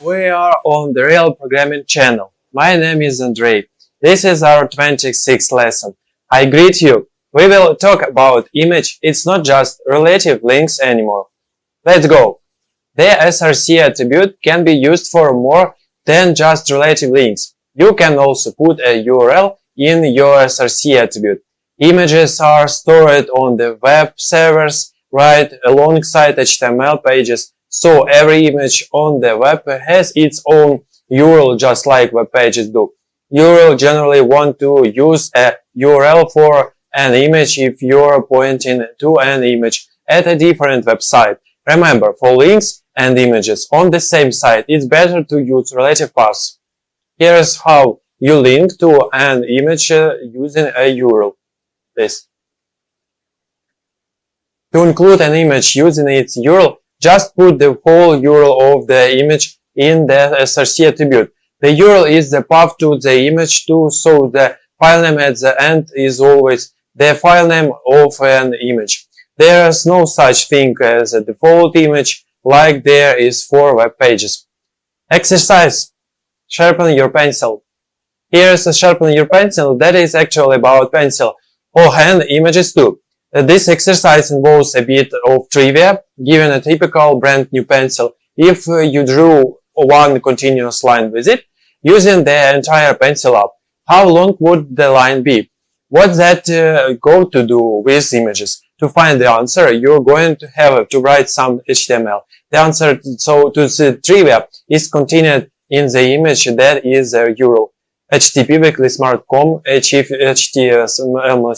We are on the Real Programming channel. My name is Andrei. This is our 26th lesson. I greet you. We will talk about image. It's not just relative links anymore. Let's go. The src attribute can be used for more than just relative links. You can also put a URL in your src attribute. Images are stored on the web servers right alongside HTML pages, so every image on the web has its own URL just like web pages do. You will generally want to use a URL for an image if you're pointing to an image at a different website. Remember, for links and images on the same site, it's better to use relative paths. Here's how you link to an image using a URL. To include an image using its URL, just put the whole URL of the image in the src attribute. The URL is the path to the image too, so the file name at the end is always the file name of an image. There is no such thing as a default image like there is for web pages. Exercise. Sharpen your pencil. Here's a sharpen your pencil that is actually about pencil or hand images too. This exercise involves a bit of trivia, given a typical brand new pencil. If you drew one continuous line with it, using the entire pencil up, how long would the line be? What's that go to do with images? To find the answer, you're going to have to write some HTML. The answer to the trivia is contained in the image that is a URL. http://smart.com html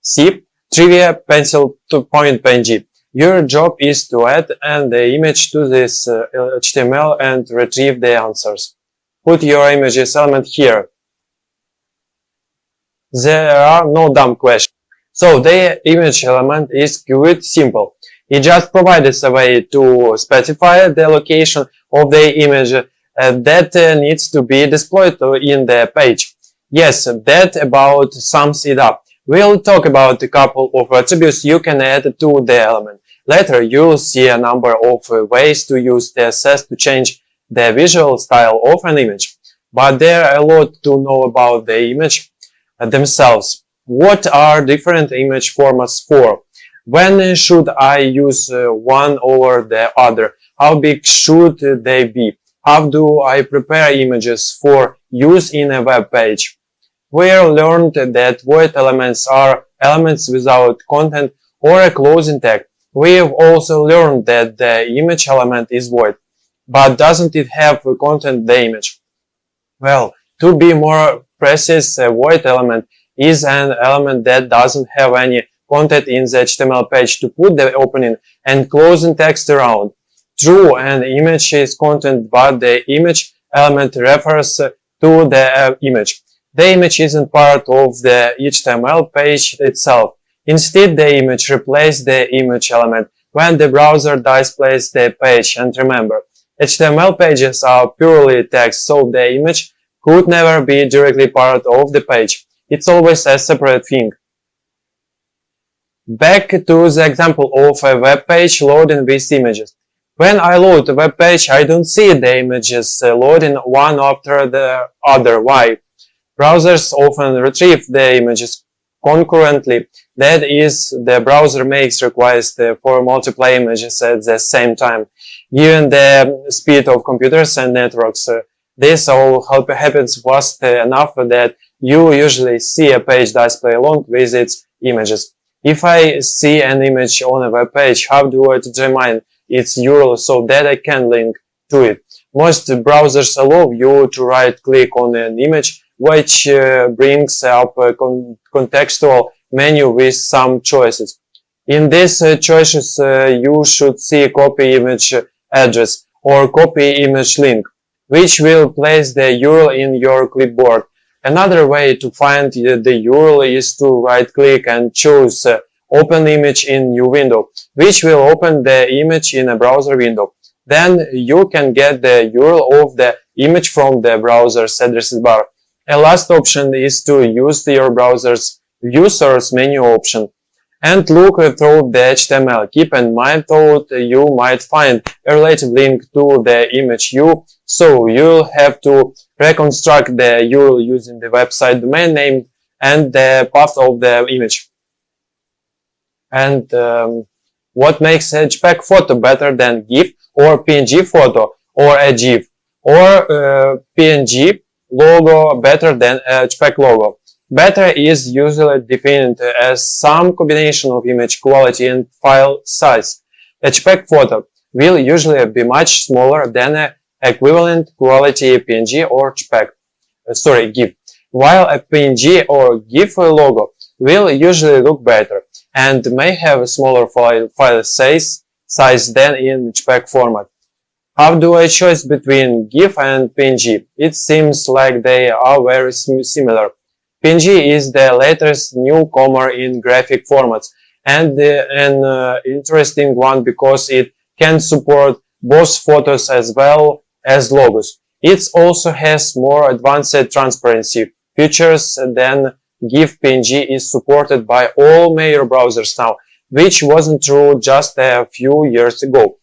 c trivia pencil to point png. Your job is to add the image to this HTML and retrieve the answers. Put your images element here. There are no dumb questions. So the image element is quite simple. It just provides a way to specify the location of the image that needs to be displayed in the page. Yes, that about sums it up. We'll talk about a couple of attributes you can add to the element. Later, you'll see a number of ways to use CSS to change the visual style of an image. But there are a lot to know about the image themselves. What are different image formats for? When should I use one over the other? How big should they be? How do I prepare images for use in a web page? We learned that void elements are elements without content or a closing tag. We've also learned that the image element is void, but doesn't it have content, the image? Well, to be more precise, a void element is an element that doesn't have any content in the HTML page to put the opening and closing text around. True, an image is content, but the image element refers to the image. The image isn't part of the HTML page itself. Instead, the image replaces the image element when the browser displays the page. And remember, HTML pages are purely text, so the image could never be directly part of the page. It's always a separate thing. Back to the example of a web page loading with images. When I load a web page, I don't see the images loading one after the other. Why? Browsers often retrieve the images concurrently. That is, the browser makes requests for multiple images at the same time. Given the speed of computers and networks, this all happens fast enough that you usually see a page display along with its images. If I see an image on a web page, how do I determine its URL so that I can link to it? Most browsers allow you to right-click on an image, which brings up a contextual menu with some choices. In these choices, you should see copy image address or copy image link, which will place the URL in your clipboard. Another way to find the URL is to right-click and choose Open Image in New Window, which will open the image in a browser window. Then you can get the URL of the image from the browser's address bar. A last option is to use your browser's View Source menu option. and look through the HTML. Keep in mind that you might find a related link to the image so you'll have to reconstruct the URL using the website domain name and the path of the image. And what makes a JPEG photo better than GIF or PNG photo or a GIF or PNG logo better than a JPEG logo? Better is usually defined as some combination of image quality and file size. A JPEG photo will usually be much smaller than an equivalent quality PNG or GIF, while a PNG or GIF logo will usually look better and may have a smaller file size than in JPEG format. How do I choose between GIF and PNG? It seems like they are very similar. PNG is the latest newcomer in graphic formats and an interesting one because it can support both photos as well as logos. It also has more advanced transparency features than GIF. PNG is supported by all major browsers now, which wasn't true just a few years ago.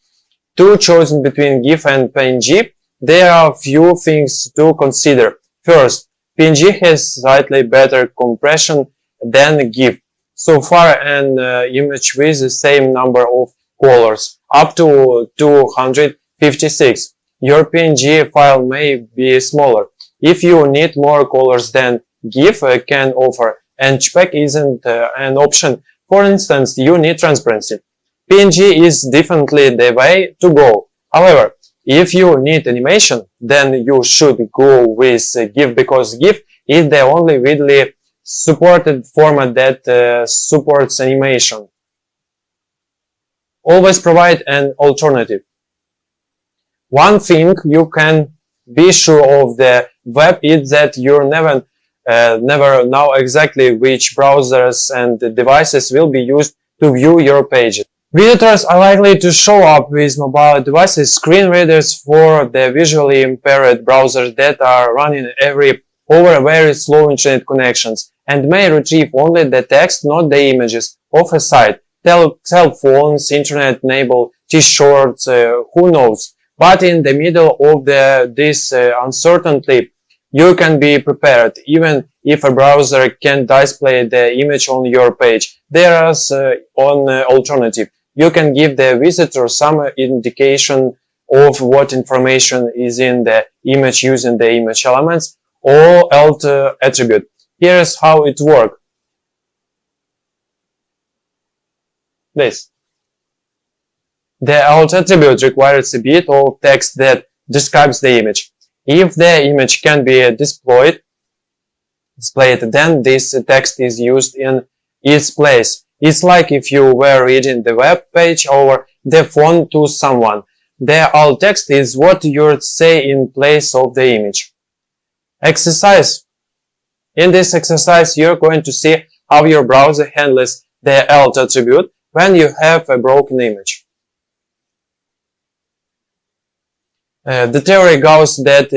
To choose between GIF and PNG, there are a few things to consider. First, PNG has slightly better compression than GIF. So far, an image with the same number of colors, up to 256. Your PNG file may be smaller. If you need more colors than GIF can offer, and JPEG isn't an option, for instance, you need transparency. PNG is definitely the way to go. However, if you need animation, then you should go with GIF because GIF is the only widely supported format that supports animation. Always provide an alternative. One thing you can be sure of the web is that you never know exactly which browsers and devices will be used to view your pages. Visitors are likely to show up with mobile devices, screen readers for the visually impaired browsers that are running over very slow internet connections and may retrieve only the text, not the images of a site. Cell phones, internet-enabled T-shirts, who knows? But in the middle of this uncertainty, you can be prepared. Even if a browser can't display the image on your page, there is an alternative. You can give the visitor some indication of what information is in the image using the image elements or alt attribute. Here's how it works. This. The alt attribute requires a bit of text that describes the image. If the image can be displayed, then this text is used in its place. It's like if you were reading the web page over the phone to someone. The alt text is what you'd say in place of the image. Exercise. In this exercise, you're going to see how your browser handles the alt attribute when you have a broken image. The theory goes that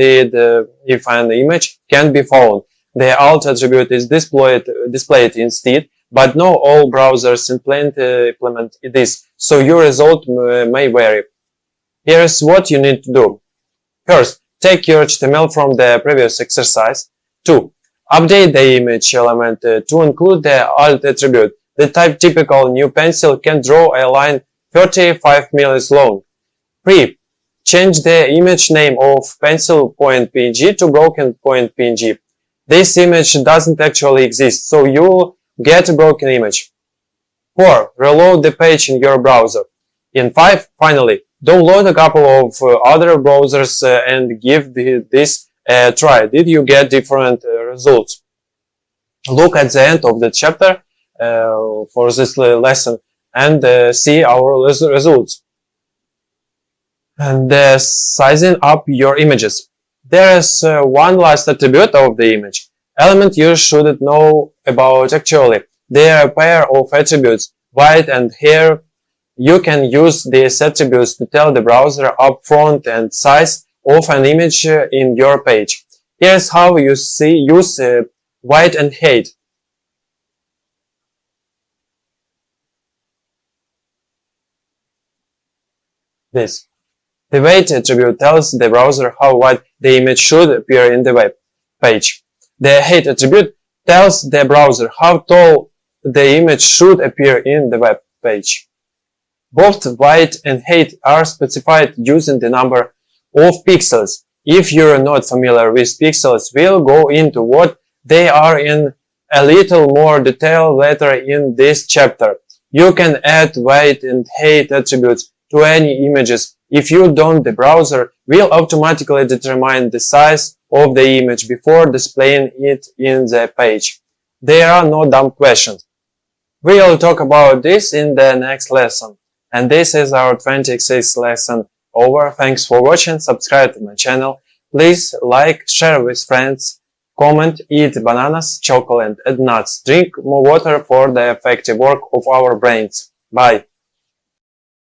if an image can be found, the alt attribute is displayed instead, but not all browsers implement this, so your result may vary. Here's what you need to do. First, take your HTML from the previous exercise. 2. Update the image element to include the alt attribute. The typical new pencil can draw a line 35 mm long. 3. Change the image name of pencil.png to broken.png. This image doesn't actually exist, so you'll get a broken image. 4. Reload the page in your browser. In 5. Finally, download a couple of other browsers and give this a try. Did you get different results? Look at the end of the chapter for this lesson and see our results. And sizing up your images. There is one last attribute of the image. Element you should know about actually. They are a pair of attributes, width and height. You can use these attributes to tell the browser upfront and size of an image in your page. Here's how you use width and height. this. The weight attribute tells the browser how wide the image should appear in the web page. The height attribute tells the browser how tall the image should appear in the web page. Both width and height are specified using the number of pixels. If you're not familiar with pixels, we'll go into what they are in a little more detail later in this chapter. You can add width and height attributes to any images. If you don't, the browser will automatically determine the size of the image before displaying it in the page. There are no dumb questions. We'll talk about this in the next lesson. And this is our 26th lesson over. Thanks for watching. Subscribe to my channel. Please like, share with friends, comment, eat bananas, chocolate and nuts. Drink more water for the effective work of our brains. Bye.